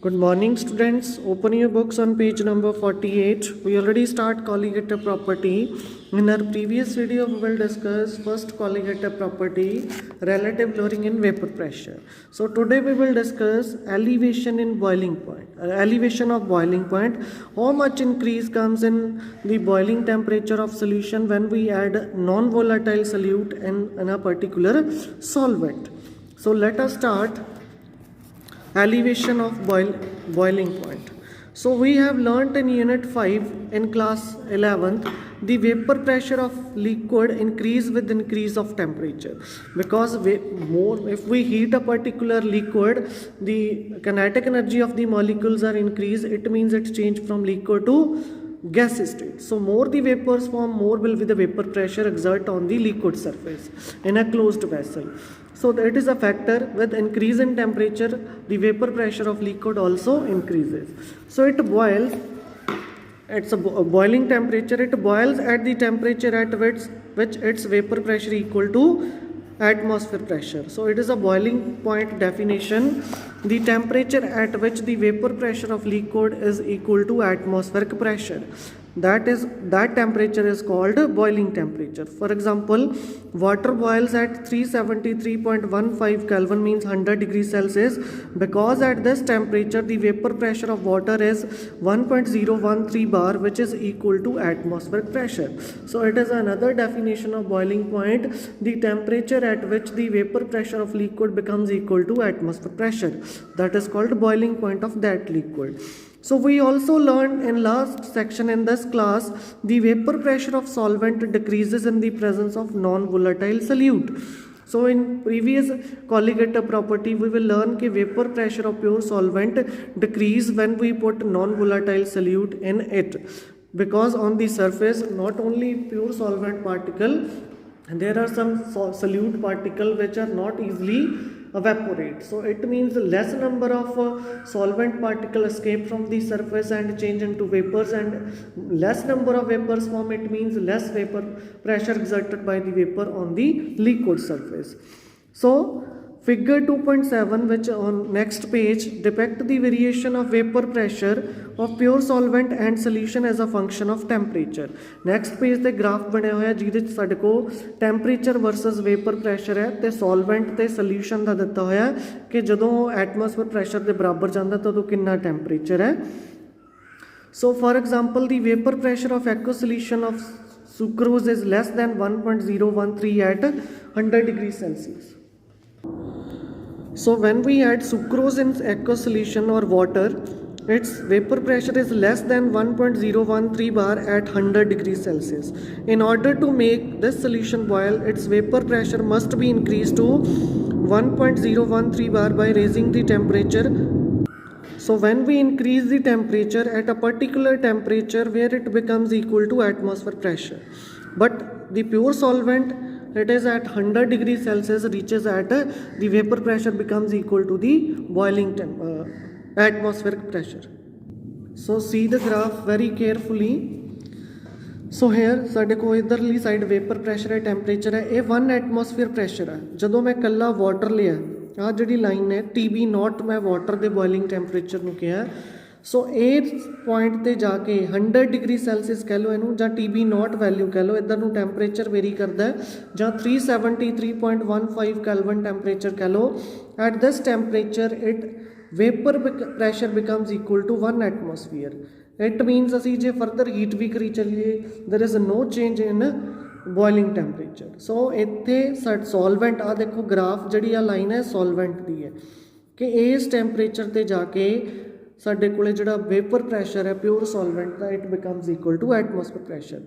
Good morning, students. Open your books on page number 48. We already start colligative property. In our previous video, we will discuss first colligative property, relative lowering in vapor pressure. So today we will discuss elevation in boiling point, elevation of boiling point. How much increase comes in the boiling temperature of solution when we add non-volatile solute in a particular solvent. So let us start elevation of boiling point. So we have learnt in unit 5 in class 11th the vapor pressure of liquid increase with increase of temperature, because if we heat a particular liquid, the kinetic energy of the molecules are increased. It means it's changed from liquid to gas state. So more the vapors form, more will be the vapor pressure exert on the liquid surface in a closed vessel. So it is a factor. With increase in temperature, the vapor pressure of liquid also increases. So it boils, it's a boiling temperature, it boils at the temperature at which its vapor pressure equal to atmosphere pressure. So it is a boiling point definition, the temperature at which the vapor pressure of liquid is equal to atmospheric pressure. That temperature is called boiling temperature. For example, water boils at 373.15 Kelvin, means 100 degrees Celsius, because at this temperature the vapor pressure of water is 1.013 bar, which is equal to atmospheric pressure. So it is another definition of boiling point, the temperature at which the vapor pressure of liquid becomes equal to atmospheric pressure. That is called boiling point of that liquid. So we also learned in last section in this class, the vapor pressure of solvent decreases in the presence of non-volatile solute. So in previous colligative property, we will learn that vapor pressure of pure solvent decrease when we put non-volatile solute in it, because on the surface not only pure solvent particle, there are some solute particle which are not easily evaporate. So it means less number of solvent particle escape from the surface and change into vapors, and less number of vapors form. It means less vapor pressure exerted by the vapor on the liquid surface. So figure 2.7, which on next page, depict the variation of vapor pressure of pure solvent and solution as a function of temperature. Next page the graph ਬਣਿਆ ਹੋਇਆ ਜਿਹਦੇ ਚ ਸਾਡੇ ਕੋ temperature versus vapor pressure ਹੈ ਤੇ solvent ਤੇ solution ਦਾ ਦਿੱਤਾ ਹੋਇਆ ਕਿ ਜਦੋਂ atmosphere pressure ਦੇ ਬਰਾਬਰ ਜਾਂਦਾ ਤਾਂ ਉਦੋਂ ਕਿੰਨਾ temperature ਹੈ. So for example, the vapor pressure of aqueous solution of sucrose is less than 1.013 at 100 degrees Celsius. So when we add sucrose in aqueous solution or water, its vapor pressure is less than 1.013 bar at 100 degrees Celsius. In order to make this solution boil, its vapor pressure must be increased to 1.013 bar by raising the temperature. So when we increase the temperature at a particular temperature where it becomes equal to atmosphere pressure, but the pure solvent, it is at 100 degrees Celsius, reaches at the vapor pressure becomes equal to the boiling atmospheric pressure. So see the graph very carefully. So here ਸਾਡੇ ਕੋਲ ਇਧਰਲੀ side vapor pressure ਹੈ, temperature ਹੈ, ਇਹ 1 atmosphere pressure ਹੈ. ਜਦੋਂ ਮੈਂ ਕੱਲਾ water ਲਿਆ, ਆ ਜਿਹੜੀ ਲਾਈਨ ਹੈ TB0, ਮੈਂ ਵਾਟਰ ਦੇ boiling temperature ਨੂੰ ਕਿਹਾ. ਸੋ ਇਹ ਪੁਆਇੰਟ ਤੇ ਜਾ ਕੇ 100 ਡਿਗਰੀ ਸੈਲਸੀਅਸ ਕਹਿ ਲਓ ਇਹਨੂੰ, ਜਾਂ TB0 ਵੈਲਿਊ ਕਹਿ ਲਓ, ਇੱਧਰ ਨੂੰ ਟੈਂਪਰੇਚਰ ਵੇਰੀ ਕਰਦਾ ਹੈ, ਜਾਂ 373.15 ਕੈਲਵਨ ਟੈਂਪਰੇਚਰ ਕਹਿ ਲਓ. At this temperature it vapor pressure becomes equal to 1 atmosphere. It means ਅਸੀਂ ਜੇ ਫਰਦਰ ਹੀਟ ਵੀ ਕਰੀ ਚੱਲੀਏ, there is no change in boiling temperature. So ਇੱਥੇ solvent, ਆ ਦੇਖੋ ਗ੍ਰਾਫ ਜਿਹੜੀ ਆ ਲਾਈਨ ਹੈ solvent ਦੀ ਹੈ ਕਿ ਇਸ ਟੈਂਪਰੇਚਰ ਤੇ ਜਾ ਕੇ ਸਾਡੇ ਕੋਲੇ ਜਿਹੜਾ ਵੇਪਰ ਪ੍ਰੈਸ਼ਰ ਹੈ ਪਿਓਰ ਸੋਲਵੈਂਟ ਦਾ, it becomes equal to atmosphere pressure.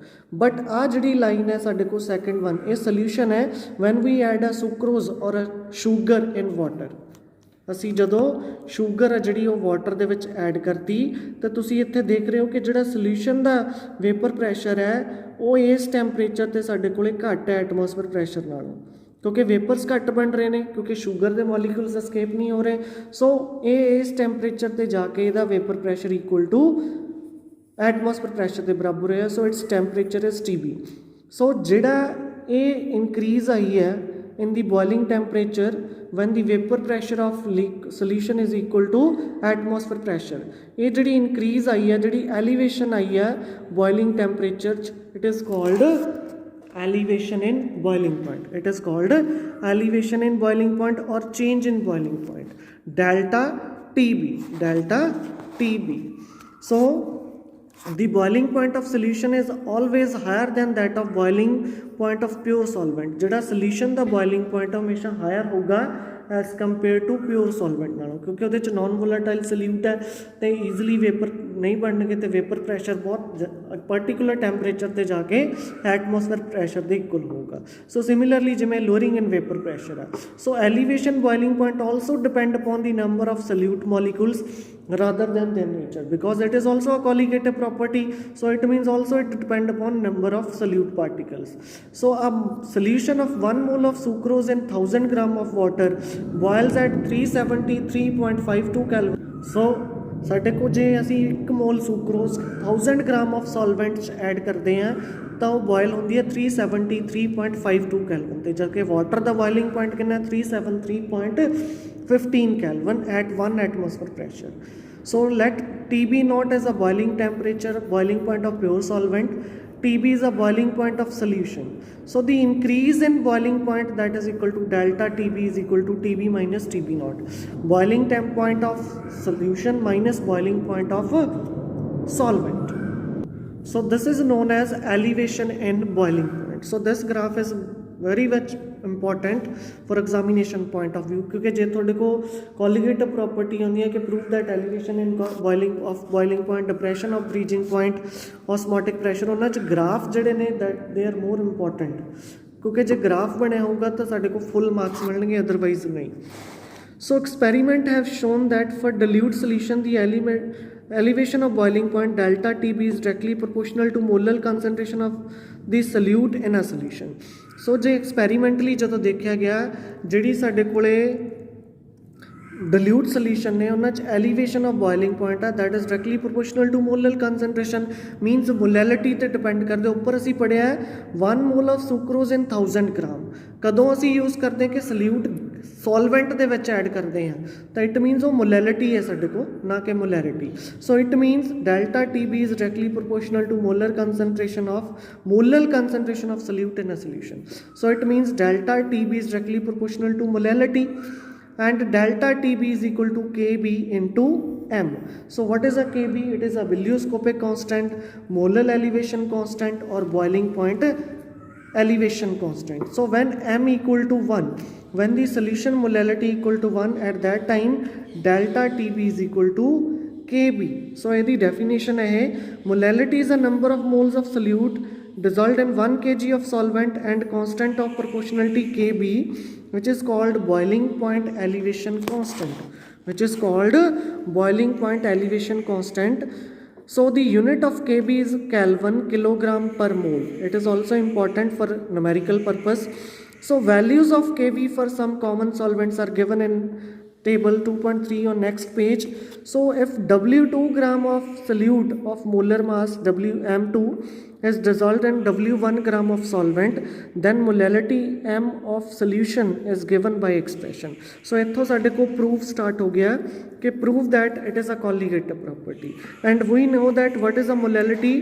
But ਆ ਜਿਹੜੀ ਲਾਈਨ ਹੈ ਸਾਡੇ ਕੋਲ ਸੈਕਿੰਡ ਵਨ, ਇਹ ਸੋਲਿਊਸ਼ਨ ਹੈ when we add a sucrose or a sugar in water. ਅਸੀਂ ਜਦੋਂ ਸ਼ੂਗਰ ਹੈ ਜਿਹੜੀ ਉਹ ਵਾਟਰ ਦੇ ਵਿੱਚ ਐਡ ਕਰਤੀ, ਤਾਂ ਤੁਸੀਂ ਇੱਥੇ ਦੇਖ ਰਹੇ ਹੋ ਕਿ ਜਿਹੜਾ ਸੋਲਿਊਸ਼ਨ ਦਾ ਵੇਪਰ ਪ੍ਰੈਸ਼ਰ ਹੈ ਉਹ ਇਸ ਟੈਂਪਰੇਚਰ 'ਤੇ ਸਾਡੇ ਕੋਲੇ ਘੱਟ ਹੈ ਐਟਮੋਸਫੇਅਰ ਪ੍ਰੈਸ਼ਰ ਨਾਲੋਂ, ਕਿਉਂਕਿ ਵੇਪਰਸ ਘੱਟ ਬਣ ਰਹੇ ਨੇ, ਕਿਉਂਕਿ ਸ਼ੂਗਰ ਦੇ ਮੋਲੀਕੂਲਸ ਐਸਕੇਪ ਨਹੀਂ ਹੋ ਰਹੇ. ਸੋ ਇਹ ਇਸ ਟੈਂਪਰੇਚਰ 'ਤੇ ਜਾ ਕੇ ਇਹਦਾ vapour pressure equal to atmosphere pressure ਦੇ ਬਰਾਬਰ ਹੋਇਆ. So its temperature is TB. So ਜਿਹੜਾ ਇਹ ਇਨਕਰੀਜ਼ ਆਈ ਹੈ in the boiling temperature when the vapor pressure of solution is equal to atmosphere pressure. ये जिहड़ी increase आई है, जिहड़ी elevation आई है boiling temperature, it is called elevation in boiling point. It is called elevation in boiling point or change in boiling point. Delta TB. Delta TB. So the boiling point of solution is always higher than that of boiling point of pure solvent. जिहड़ा solution दा boiling point हमेशा higher होगा as compared to pure solvent नालों, क्योंकि वो non volatile solute है तो easily vapour नहीं बनने, तो वेपर प्रैशर बहुत पर्टिकुलर टैंपरेचर पर जाके एटमोसफेयर प्रैशर के इक्वल होगा. सो सिमिलरली जिमें लोअरिंग इन वेपर प्रैशर है. So elevation boiling point also depend upon the number of solute molecules rather than their nature, because it is also a colligative property, so it means also it depend upon number of solute particles. So a solution of 1 mole of sucrose in 1000 gram of water boils at 373.52 Kelvin. So ਸਾਡੇ ਕੋਲ ਜੇ ਅਸੀਂ 1 mall sucrose 1000 gram of ਸੋਲਵੈਂਟ 'ਚ add ਕਰਦੇ ਹਾਂ ਤਾਂ ਉਹ boil ਹੁੰਦੀ ਹੈ 373.52 ਕੈਲਵਨ ਤੇ, ਜਦਕਿ ਵਾਟਰ ਦਾ ਬੋਇਲਿੰਗ ਪੁਆਇੰਟ ਕਿੰਨਾ 373.15 kelvin at 1 atmosphere pressure. So let TB not as a boiling temperature, boiling point of pure solvent. TB is a boiling point of solution. So the increase in boiling point, that is equal to delta TB is equal to TB minus TB naught. Boiling temp point of solution minus boiling point of solvent. So this is known as elevation in boiling point. So this graph is very much important for examination point of view, क्योंकि जे थोड़े को colligative property होती है कि prove that elevation in boiling point, depression of freezing point, osmotic pressure, उन्हां च graph जिहड़े ने that they are more important, क्योंकि जे graph बने होगा तो साडे को full marks मिलणगे, otherwise नहीं. So experiment have shown that for dilute solution the elevation of boiling point delta TB is directly proportional to molar concentration of the solute in a solution. So जे एक्सपैरीमेंटली जो देखा गया जी साढ़े को dilute solution ने उन्हें elevation of boiling point है that is directly proportional to molar concentration, means molality ते depend करते. ऊपर असी पढ़िया है 1 mole of sucrose in 1000 gram कदों असी यूज़ करते हैं कि सल्यूट सॉल्वेंट दे विच ऐड करते हैं तो इट मीनस वो मोलैलिटी है साडे को, ना कि molarity. So it means delta TB is directly proportional to molar concentration of solute in a solution. So it means delta TB is directly proportional to molality and delta TB is equal to Kb into M. So what is a Kb? It is a vilioscopic constant, molar elevation constant or boiling point elevation constant. So when M equal to 1, when the solution molality equal to 1, at that time delta TB is equal to Kb. So the definition है molality is a number of moles of solute dissolved in 1 kg of solvent and constant of proportionality Kb, which is called boiling point elevation constant, which is called boiling point elevation constant. So the unit of Kb is Kelvin, kilogram per mole. It is also important for numerical purpose. So values of Kb for some common solvents are given in table 2.3 on next page. So if W2 gram of solute of molar mass Wm2 is dissolved in W1 gram of solvent, then molality M of solution is given by expression. So इत्थों साडे को proof start हो गया कि prove that it is a colligative property, and we know that what is a molality?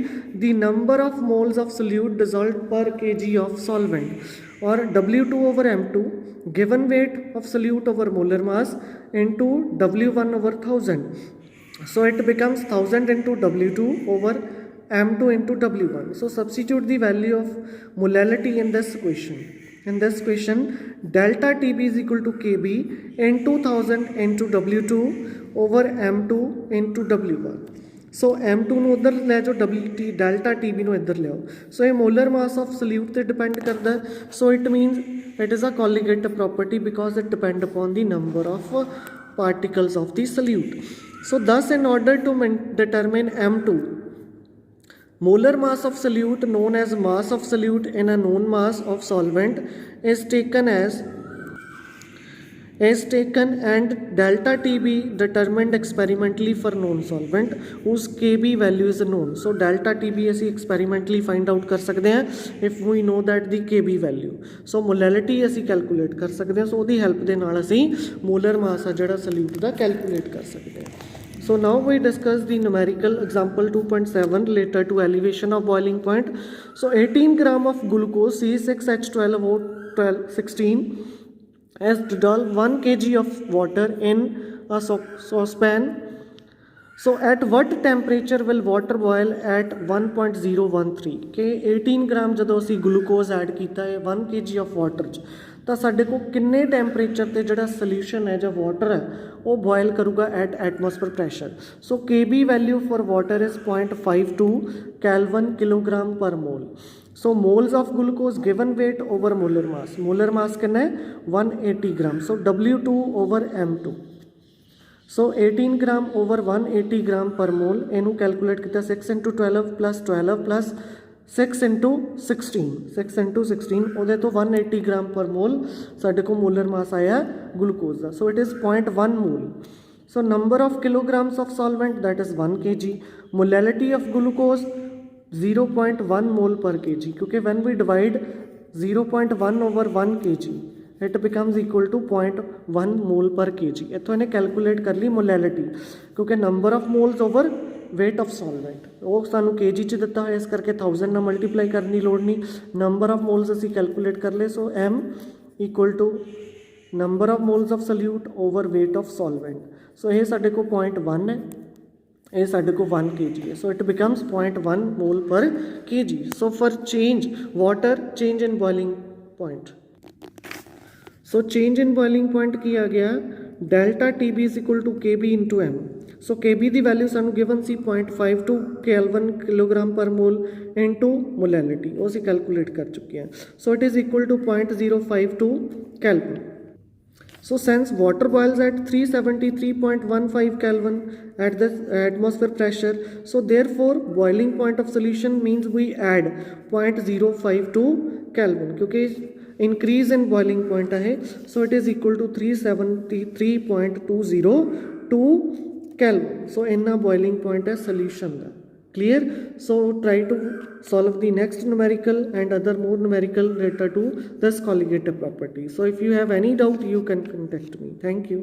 The number of moles of solute dissolved per kg of solvent, or W2 over M2, given weight of solute over molar mass into W1 over 1000. So it becomes 1000 into W2 over M2 into W1. So substitute the value of molality in this equation. In this equation, delta TB is equal to Kb into 1000 into W2 over M2 into W1. So M2 ਨੂੰ उधर ले जाओ, delta TB ਨੂੰ इधर ले आओ. So ये molar mass of solute पे depend करता है. So it means it is a colligative property because it depend upon the number of particles of the solute. So thus in order to determine M2, molar mass of solute known as mass of solute in a known mass of solvent is taken as is taken and delta TB determined experimentally for known solvent whose KB value is known. So delta TB ਅਸੀਂ experimentally find out ਕਰ ਸਕਦੇ ਹਾਂ if we know that the KB value. So molality ਅਸੀਂ calculate ਕਰ ਸਕਦੇ ਹਾਂ, so ਉਹਦੀ help ਦੇ ਨਾਲ ਅਸੀਂ molar mass ਆ ਜਿਹੜਾ solute ਦਾ calculate ਕਰ ਸਕਦੇ ਹਾਂ. So now we discuss the numerical example 2.7 related to elevation of boiling point. So 18 gram of glucose C6H12O16 as dissolve 1 kg of water in a saucepan. So at what temperature will water boil at 1.013? Okay, 18 gram ਜਦੋਂ ਅਸੀਂ glucose add ਕੀਤਾ ਹੈ 1 kg of water 'ਚ ਤਾਂ ਸਾਡੇ ਕੋਲ ਕਿੰਨੇ temperature ਤੇ ਜਿਹੜਾ ਸੋਲਿਊਸ਼ਨ ਹੈ ਜਾਂ ਵਾਟਰ ਹੈ ਉਹ ਬੋਇਲ ਕਰੂਗਾ at atmosphere pressure. So KB value for water is 0.52 Kelvin kilogram per mole. So moles of glucose given weight over molar mass. Molar mass कितना है 180 gram. So W2 over M2. So 18 gram over 180 gram per mole. इन्हू calculate किया 6 into 12 plus 12 plus 6 into 16. 6 into 16 ਉਹਦੇ ਤੋਂ 180 gram per mole ਸਾਡੇ को molar mass आया glucose the. So it is 0.1 mole. So number of kilograms of solvent that is 1 kg. Molality of glucose 0.1 mole per kg क्योंकि when we divide 0.1 over 1 kg it becomes equal to 0.1 mole per kg. इतों इन्हें calculate कर ली molality क्योंकि number of moles over weight of solvent वो सानू kg च दिता है इस करके 1000 ना मल्टीप्लाई करने की लोड़ नहीं. नंबर ऑफ मोल्स असी कैलकुलेट कर ले. So m equal to number of moles of solute over weight of solvent. So ये साढ़े को 0.1 है ये साढ़े को 1 kg है. So it becomes 0.1 mole per kg. So for change water change in boiling point. So change in boiling point की आ गया delta TB is equal to KB into M. So KB की वैल्यू सानू given सी 0.52 Kelvin kilogram per mole into molality वो असी calculate कर चुके हैं. So it is equal to 0.052 Kelvin. So since water boils at 373.15 Kelvin at the atmosphere pressure, so therefore boiling point of solution means we add 0.052 Kelvin क्योंकि increase in boiling point है. So it is equal to 373.202 Kelvin. So इन्ना boiling point है solution दा. Clear? So try to solve the next numerical and other more numerical related to this colligative property. So if you have any doubt you can contact me. Thank you.